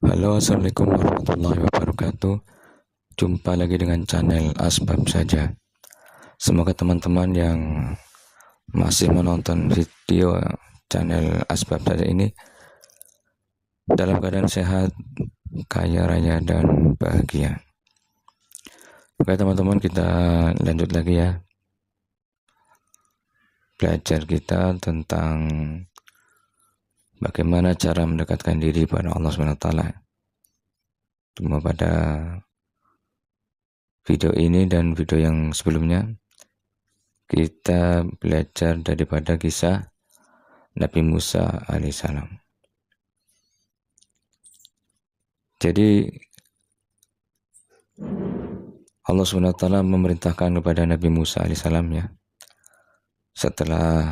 Halo, assalamualaikum warahmatullahi wabarakatuh. Jumpa lagi dengan channel Asbab Saja. Semoga teman-teman yang masih menonton video channel Asbab Saja ini dalam keadaan sehat, kaya raya, dan bahagia. Oke teman-teman, kita lanjut lagi ya. Belajar kita tentang bagaimana cara mendekatkan diri pada Allah SWT. Cuma pada video ini dan video yang sebelumnya kita belajar daripada kisah Nabi Musa alaihissalam. Jadi Allah SWT memerintahkan kepada Nabi Musa alaihissalam ya. Setelah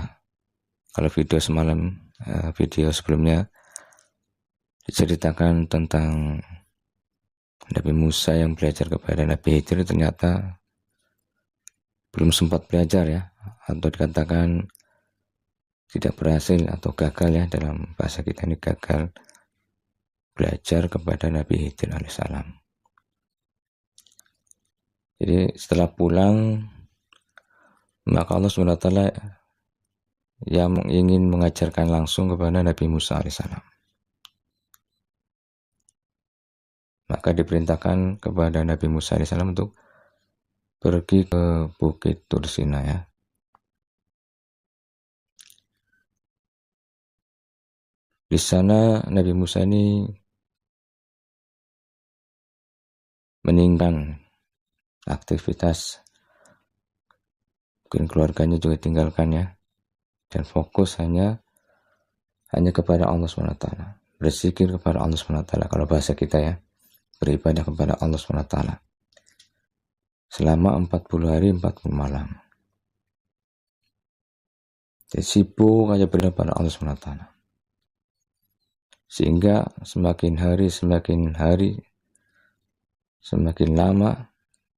kalau video semalam, video sebelumnya diceritakan tentang Nabi Musa yang belajar kepada Nabi Khidir, ternyata belum sempat belajar ya, atau dikatakan tidak berhasil atau gagal ya, dalam bahasa kita ini gagal belajar kepada Nabi Khidir alaihissalam. Jadi setelah pulang, maka Allah SWT yang ingin mengajarkan langsung kepada Nabi Musa alaihissalam. Maka diperintahkan kepada Nabi Musa alaihissalam untuk pergi ke Bukit Tursina ya. Di sana Nabi Musa ini meninggalkan aktivitas, mungkin keluarganya juga tinggalkan ya, dan fokus hanya kepada Allah SWT, berzikir kepada Allah SWT, kalau bahasa kita ya, beribadah kepada Allah SWT selama 40 hari 40 malam. Jadi sibuk aja beribadah kepada Allah SWT, sehingga semakin hari semakin lama,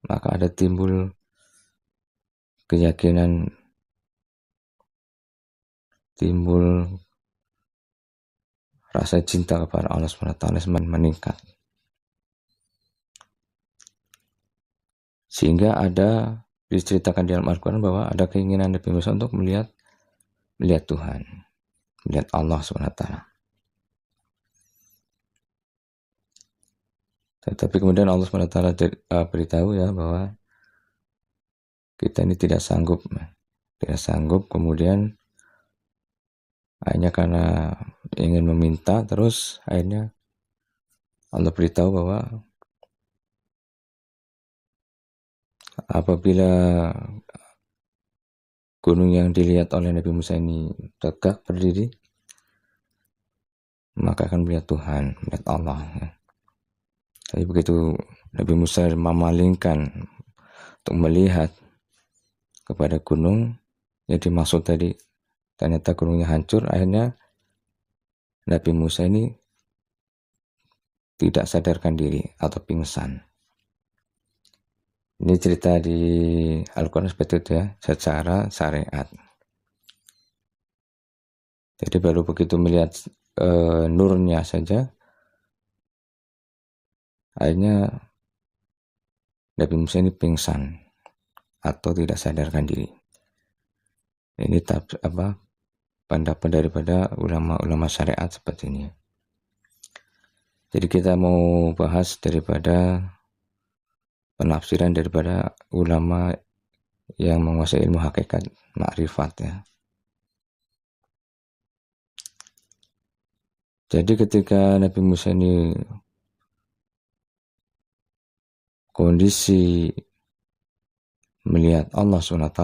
maka ada timbul keyakinan, timbul rasa cinta kepada Allah SWT semakin meningkat. Sehingga ada diceritakan di dalam Al-Quran bahwa ada keinginan Nabi Musa untuk melihat Tuhan, melihat Allah SWT. Tetapi kemudian Allah SWT beritahu ya bahwa kita ini tidak sanggup, kemudian akhirnya karena ingin meminta, terus akhirnya Allah beritahu bahwa apabila gunung yang dilihat oleh Nabi Musa ini tegak berdiri, maka akan melihat Tuhan, melihat Allah. Tapi begitu Nabi Musa memalingkan untuk melihat kepada gunung yang dimaksud tadi, ternyata gunungnya hancur. Akhirnya Nabi Musa ini tidak sadarkan diri atau pingsan. Ini cerita di Al-Quran seperti itu ya, secara syariat. Jadi baru begitu melihat nurnya saja, akhirnya Nabi Musa ini pingsan atau tidak sadarkan diri. Ini pendapat daripada ulama-ulama syariat seperti ini. Jadi kita mau bahas daripada penafsiran daripada ulama yang menguasai ilmu hakikat makrifat ya. Jadi ketika Nabi Musa ini kondisi melihat Allah SWT,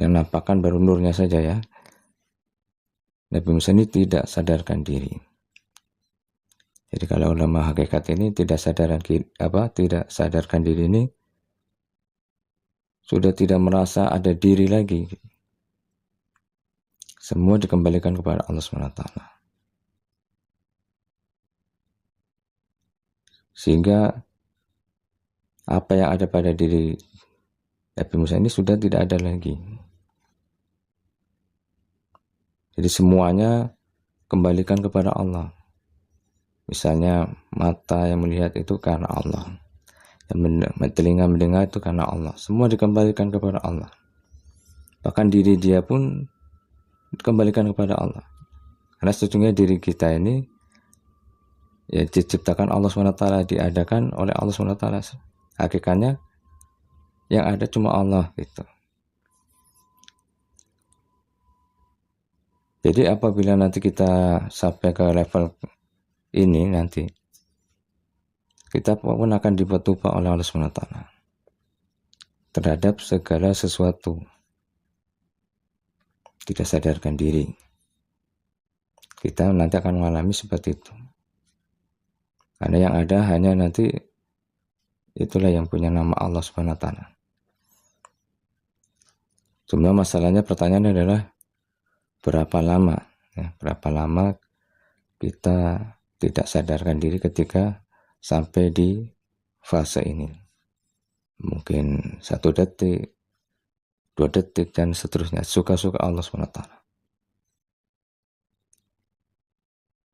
yang nampakkan baru nurnya saja ya, Nabi Musa ini tidak sadarkan diri. Jadi kalau ulama hakikat ini tidak sadarkan diri ini, sudah tidak merasa ada diri lagi. Semua dikembalikan kepada Allah SWT. Sehingga apa yang ada pada diri Nabi Musa ini sudah tidak ada lagi. Jadi semuanya kembalikan kepada Allah. Misalnya mata yang melihat itu karena Allah, telinga mendengar itu karena Allah. Semua dikembalikan kepada Allah. Bahkan diri dia pun dikembalikan kepada Allah. Karena sesungguhnya diri kita ini ya diciptakan Allah SWT, diadakan oleh Allah SWT. Hakikatnya yang ada cuma Allah gitu. Jadi apabila nanti kita sampai ke level ini, nanti kita pun akan dibuat lupa oleh Allah SWT terhadap segala sesuatu, tidak sadarkan diri. Kita nanti akan mengalami seperti itu. Karena yang ada hanya nanti itulah yang punya nama Allah SWT. Cuma masalahnya, pertanyaannya adalah berapa lama kita tidak sadarkan diri ketika sampai di fase ini. Mungkin 1 detik, 2 detik, dan seterusnya. Suka-suka Allah SWT.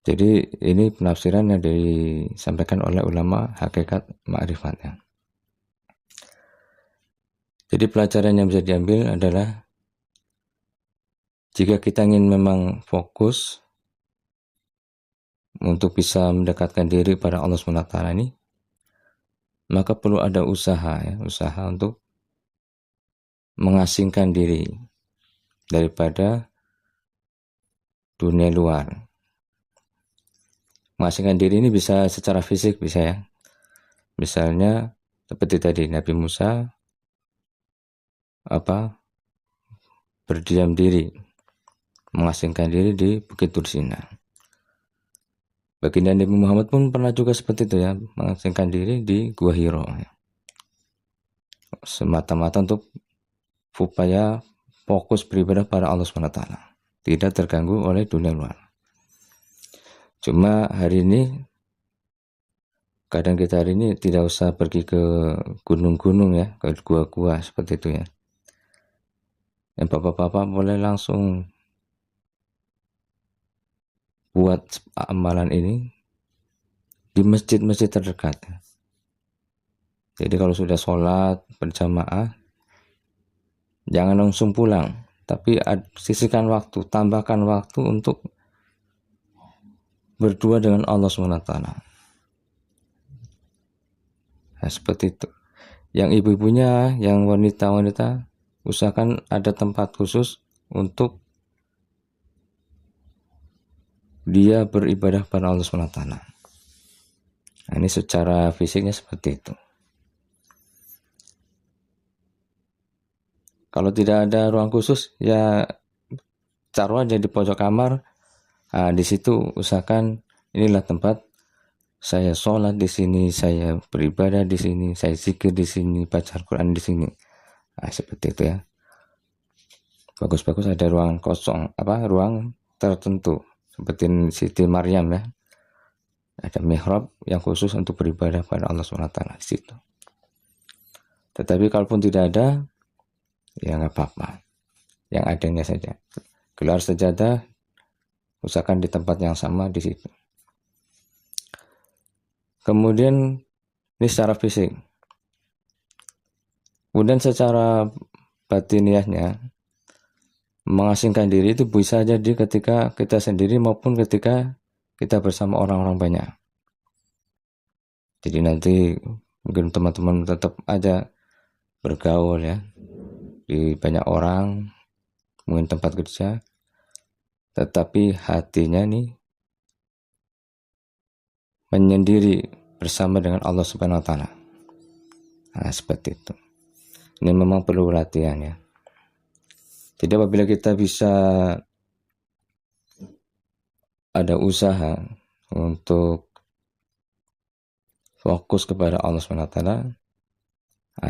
Jadi ini penafsiran yang disampaikan oleh ulama hakikat ma'rifatnya. Jadi pelajaran yang bisa diambil adalah jika kita ingin memang fokus untuk bisa mendekatkan diri pada Allah SWT ini, maka perlu ada usaha untuk mengasingkan diri daripada dunia luar. Mengasingkan diri ini bisa secara fisik, bisa ya. Misalnya seperti tadi Nabi Musa berdiam diri, mengasingkan diri di Bukit Tursina. Baginda Nabi Muhammad pun pernah juga seperti itu ya, mengasingkan diri di Gua Hiro. Semata-mata untuk supaya fokus beribadah pada Allah SWT, tidak terganggu oleh dunia luar. Cuma hari ini, kadang kita hari ini tidak usah pergi ke gunung-gunung ya, ke gua-gua seperti itu ya. Yang bapak-bapak boleh langsung buat amalan ini di masjid-masjid terdekat. Jadi kalau sudah sholat berjamaah, jangan langsung pulang, tapi sisihkan waktu, tambahkan waktu untuk berdua dengan Allah SWT. Nah, seperti itu. Yang ibu-ibunya, yang wanita-wanita, usahakan ada tempat khusus untuk dia beribadah pada Allah SWT. Nah, ini secara fisiknya seperti itu. Kalau tidak ada ruang khusus, ya taruh aja di pojok kamar. Nah, di situ usahakan inilah tempat saya sholat di sini, saya beribadah di sini, saya zikir di sini, baca Al-Quran di sini. Nah, seperti itu ya. Bagus-bagus ada ruang kosong, ruang tertentu seperti Siti Maryam ya. Ada mihrab yang khusus untuk beribadah pada Allah SWT di situ. Tetapi kalaupun tidak ada, ya nggak apa-apa. Yang adanya saja. Gelar sajadah, usahakan di tempat yang sama di situ. Kemudian ini secara fisik. Kemudian secara batiniahnya, mengasingkan diri itu bisa jadi ketika kita sendiri maupun ketika kita bersama orang-orang banyak. Jadi nanti mungkin teman-teman tetap aja bergaul ya di banyak orang, mungkin tempat kerja, tetapi hatinya nih menyendiri bersama dengan Allah Subhanahu wa taala. Nah, seperti itu. Ini memang perlu latihan ya. Jadi apabila kita bisa ada usaha untuk fokus kepada Allah SWT, nah,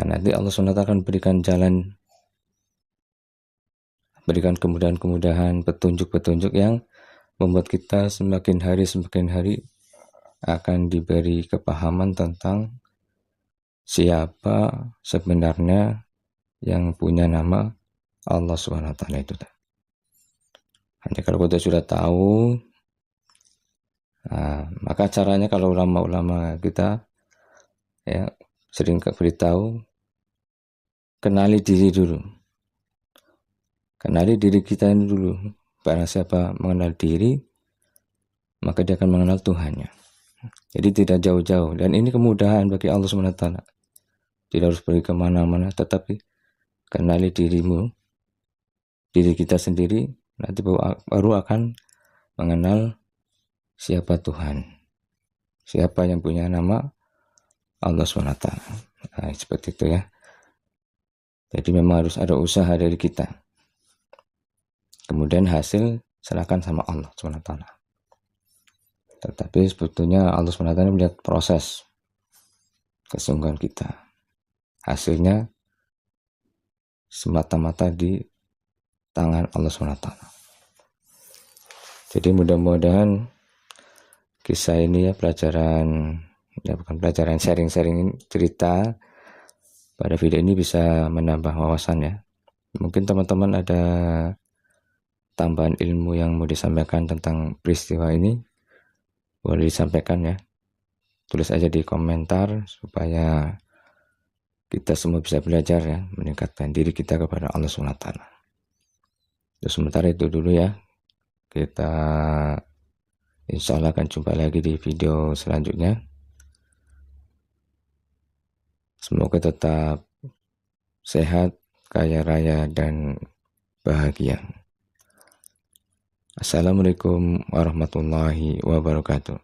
nanti Allah SWT akan berikan jalan, berikan kemudahan-kemudahan, petunjuk-petunjuk yang membuat kita semakin hari akan diberi kepahaman tentang siapa sebenarnya yang punya nama Allah SWT itu. Hanya kalau kita sudah tahu, Nah, maka caranya kalau ulama-ulama kita ya sering beritahu, kenali diri dulu. Kenali diri kita ini dulu. Barang siapa mengenal diri, maka dia akan mengenal Tuhannya. Jadi tidak jauh-jauh. Dan ini kemudahan bagi Allah SWT. Tidak harus pergi kemana-mana, tetapi kenali dirimu, diri kita sendiri, nanti baru akan mengenal siapa Tuhan. Siapa yang punya nama Allah SWT. Nah, seperti itu ya. Jadi memang harus ada usaha dari kita. Kemudian hasil serahkan sama Allah SWT. Tetapi sebetulnya Allah SWT melihat proses kesungguhan kita. Hasilnya semata-mata di tangan Allah SWT. Jadi mudah-mudahan kisah ini ya pelajaran, ya bukan pelajaran, sharing-sharing cerita pada video ini bisa menambah wawasan ya. Mungkin teman-teman ada tambahan ilmu yang mau disampaikan tentang peristiwa ini, boleh disampaikan ya. Tulis aja di komentar supaya kita semua bisa belajar ya, meningkatkan diri kita kepada Allah SWT. Terus sementara itu dulu ya. Kita insya Allah akan jumpa lagi di video selanjutnya. Semoga tetap sehat, kaya raya, dan bahagia. Assalamualaikum warahmatullahi wabarakatuh.